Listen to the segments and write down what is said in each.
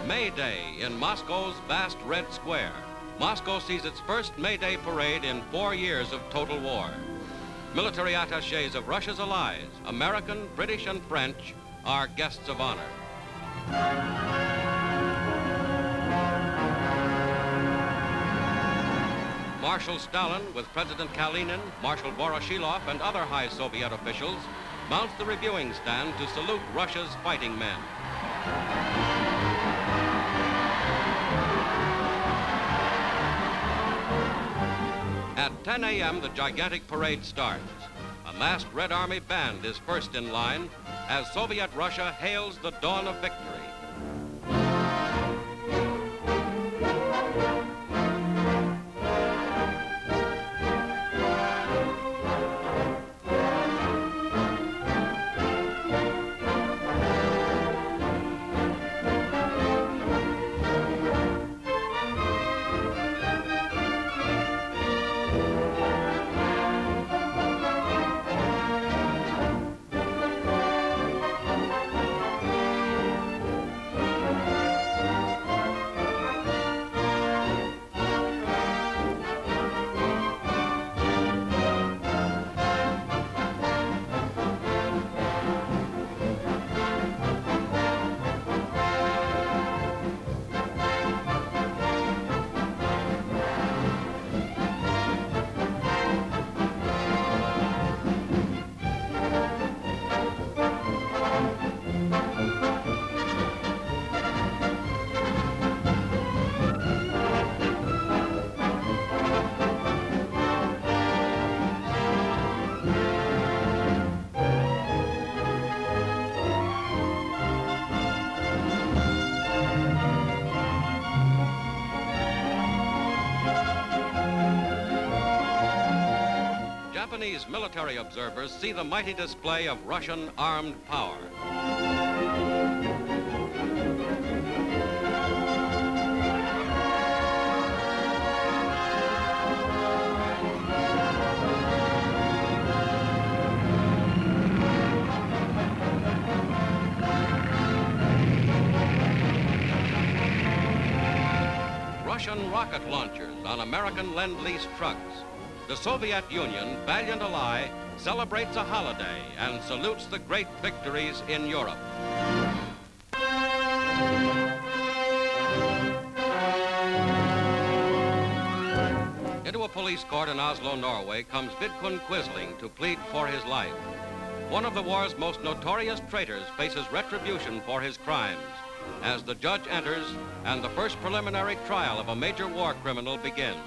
May Day in Moscow's vast Red Square. Moscow sees its first May Day parade in 4 years of total war. Military attachés of Russia's allies, American, British, and French, are guests of honor. Marshal Stalin, with President Kalinin, Marshal Voroshilov, and other high Soviet officials, mounts the reviewing stand to salute Russia's fighting men. At 10 a.m., the gigantic parade starts. A masked Red Army band is first in line as Soviet Russia hails the dawn of victory. Japanese military observers see the mighty display of Russian armed power. Russian rocket launchers on American Lend-Lease trucks. The Soviet Union, valiant ally, celebrates a holiday and salutes the great victories in Europe. Into a police court in Oslo, Norway, comes Vidkun Quisling to plead for his life. One of the war's most notorious traitors faces retribution for his crimes as the judge enters and the first preliminary trial of a major war criminal begins.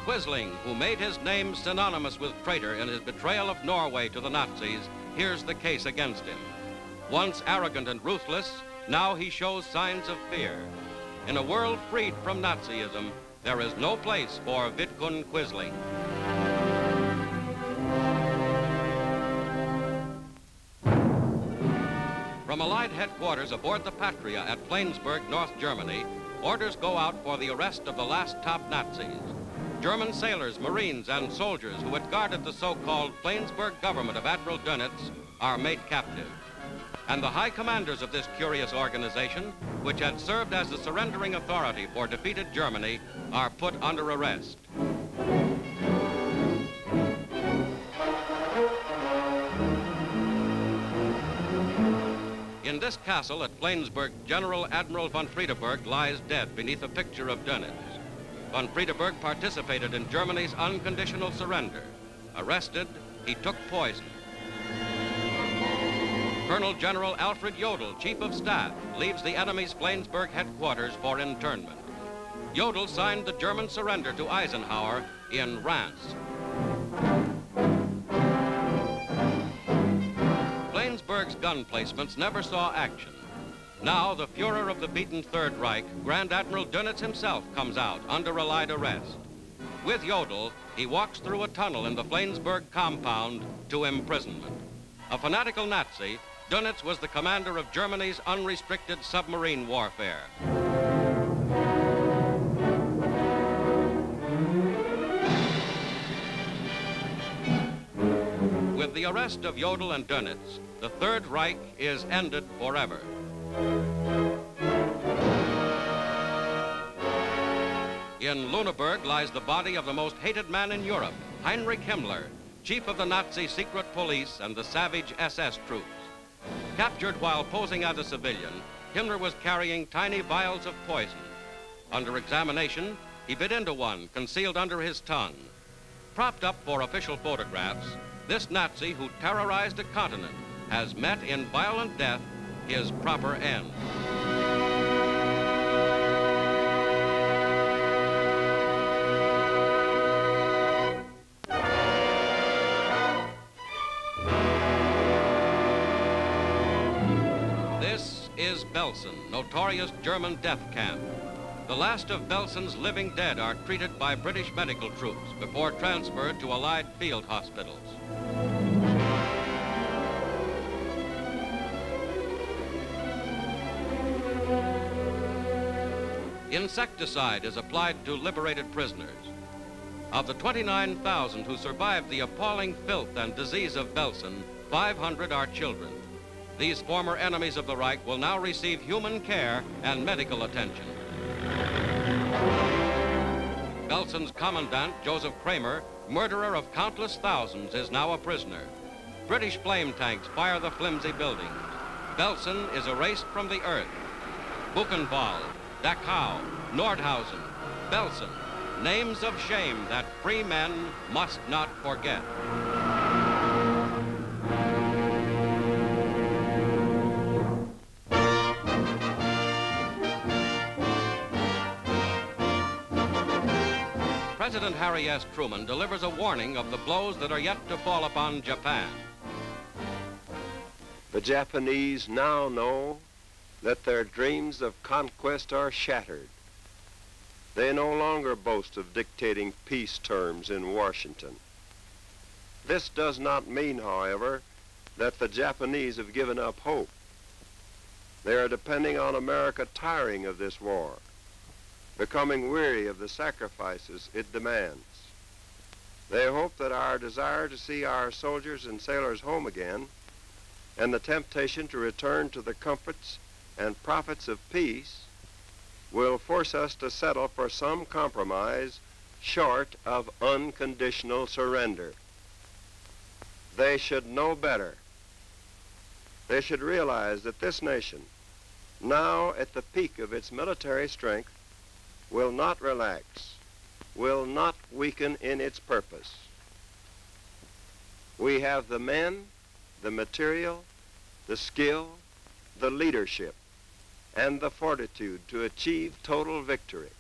Quisling, who made his name synonymous with traitor in his betrayal of Norway to the Nazis, hears the case against him. Once arrogant and ruthless, now he shows signs of fear. In a world freed from Nazism, there is no place for Vidkun Quisling. From Allied headquarters aboard the Patria at Flensburg, North Germany, orders go out for the arrest of the last top Nazis. German sailors, Marines, and soldiers who had guarded the so-called Flensburg government of Admiral Dönitz are made captive. And the high commanders of this curious organization, which had served as the surrendering authority for defeated Germany, are put under arrest. In this castle at Flensburg, General Admiral von Friedeberg lies dead beneath a picture of Dönitz. Von Friedeberg participated in Germany's unconditional surrender. Arrested, he took poison. Colonel General Alfred Jodl, Chief of Staff, leaves the enemy's Flensburg headquarters for internment. Jodl signed the German surrender to Eisenhower in Reims. Flensburg's gun placements never saw action. Now, the Fuhrer of the beaten Third Reich, Grand Admiral Dönitz himself, comes out under Allied arrest. With Jodl, he walks through a tunnel in the Flensburg compound to imprisonment. A fanatical Nazi, Dönitz was the commander of Germany's unrestricted submarine warfare. the arrest of Jodl and Dönitz, the Third Reich is ended forever. In Luneberg lies the body of the most hated man in Europe, Heinrich Himmler, chief of the Nazi secret police and the savage SS troops. Captured while posing as a civilian, Himmler was carrying tiny vials of poison. Under examination, he bit into one concealed under his tongue. Propped up for official photographs, this Nazi who terrorized a continent has met in violent death his proper end. This is Belsen, notorious German death camp. The last of Belsen's living dead are treated by British medical troops before transferred to Allied field hospitals. Insecticide is applied to liberated prisoners. Of the 29,000 who survived the appalling filth and disease of Belsen, 500 are children. These former enemies of the Reich will now receive human care and medical attention. Belsen's commandant, Joseph Kramer, murderer of countless thousands, is now a prisoner. British flame tanks fire the flimsy buildings. Belsen is erased from the earth. Buchenwald, Dachau, Nordhausen, Belsen, names of shame that free men must not forget. President Harry S. Truman delivers a warning of the blows that are yet to fall upon Japan. The Japanese now know that their dreams of conquest are shattered. They no longer boast of dictating peace terms in Washington. This does not mean, however, that the Japanese have given up hope. They are depending on America tiring of this war, becoming weary of the sacrifices it demands. They hope that our desire to see our soldiers and sailors home again and the temptation to return to the comforts and profits of peace will force us to settle for some compromise short of unconditional surrender. They should know better. They should realize that this nation, now at the peak of its military strength, will not relax, will not weaken in its purpose. We have the men, the material, the skill, the leadership, and the fortitude to achieve total victory.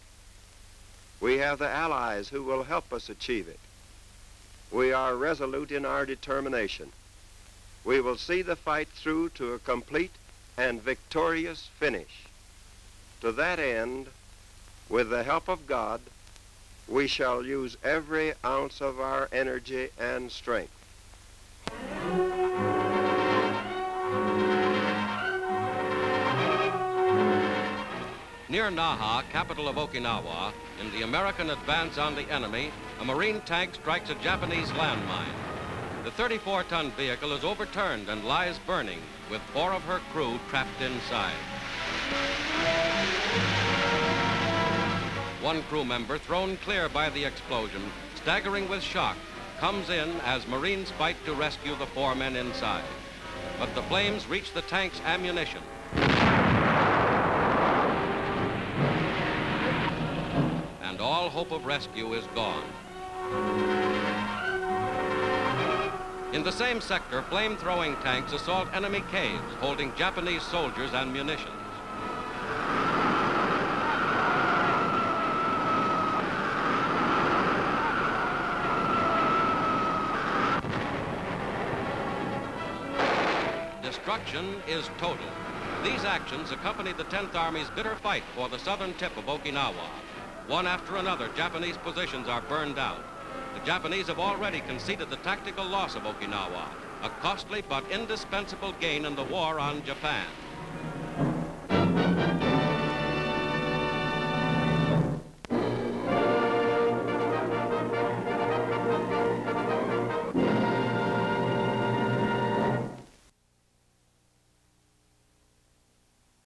We have the allies who will help us achieve it. We are resolute in our determination. We will see the fight through to a complete and victorious finish. To that end, with the help of God, we shall use every ounce of our energy and strength. Near Naha, capital of Okinawa, in the American advance on the enemy, a Marine tank strikes a Japanese landmine. The 34-ton vehicle is overturned and lies burning, with 4 of her crew trapped inside. One crew member, thrown clear by the explosion, staggering with shock, comes in as Marines fight to rescue the 4 men inside. But the flames reach the tank's ammunition. And all hope of rescue is gone. In the same sector, flame-throwing tanks assault enemy caves holding Japanese soldiers and munitions. Destruction is total. These actions accompany the 10th Army's bitter fight for the southern tip of Okinawa. One after another, Japanese positions are burned out. The Japanese have already conceded the tactical loss of Okinawa, a costly but indispensable gain in the war on Japan.